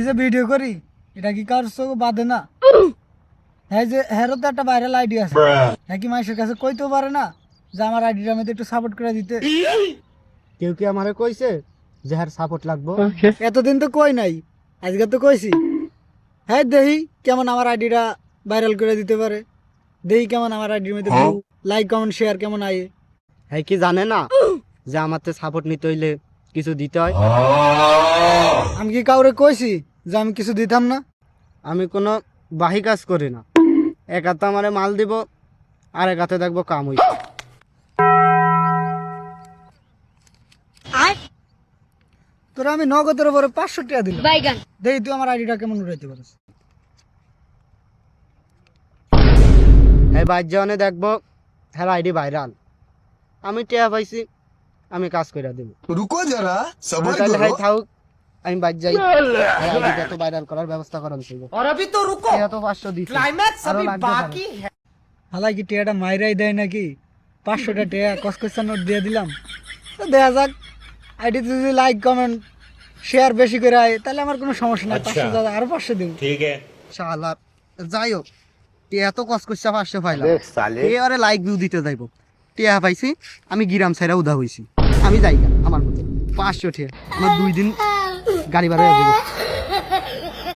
আমি যে ভিডিও করি এটা কি কার চোখ বাদে না? হ্যাঁ, যে হ্যারো তো একটা ভাইরাল আইডি আছে, হ্যাঁ কি মানুষের কাছে কইতেও পারে না যে আমার আইডিটা আমি একটু সাপোর্ট করে দিতে? কেউ কি আমারে কইছে যে হ্যার সাপোর্ট লাগবো? এতদিন তো কই নাই, আজকে তো কইছি। হ্যাঁ দেখি কেমন আমার আইডিটা ভাইরাল করে দিতে পারে, দেখি কেমন আমার আইডির মধ্যে লাইক কমেন্ট শেয়ার কেমন আয়ে। হ্যাঁ কি জানে না যে আমার তো সাপোর্ট নিতে হইলে কিছু দিতে হয়? আমি কি কাউরে কইছি যে আমি কিছু দিতাম না? আমি কোনো বাহি কাজ করি না, এক হাতে আমারে মাল দিব আর এক হাতে দেখবো কাম হইছে। তোরা আমি নগদের উপরে 500 টাকা দিলাম, দেখি তুই আমার আইডিটা কেমন উড়াইতে পারিস। হ্যাঁ বাইর যাওয়ানে দেখবো হ্যাঁ আইডি ভাইরাল, আমি টেয়া পাইছি, আমি কাজ করে দিব। रुको जरा सबर তাহলে হ্যাঁ करो। থাকুক, আমি বাইর যাই। আইডিটা তো ভাইরাল করার ব্যবস্থা করান ছিল। और अभी तो रुको, তো 500 দিছি, क्लाइमैक्स আরো अभी লাগবে बाकी है। হালাই কি টেয়াটা মাইরাই দেয় নাকি? 500টা টেয়া কসকসা নোট দিয়ে দিলাম, তো দেখা যাক। আইডিতে যদি লাইক কমেন্ট শেয়ার বেশি করে আয় তাহলে আমার কোনো সমস্যা নাই, 500 দাদা আরো 500 দিব। শালা যাই হোক, টিয়া তো কস করছে 500 পাইলাম, এবারে লাইক ভিউ দিতে যাইব। টিয়া পাইছি, আমি গিরাম ছাইরা উদা হইছি, আমি যাই না আমার মতো। 500 টিয়া আমার 2 দিন গাড়ি ভাড়া দিব।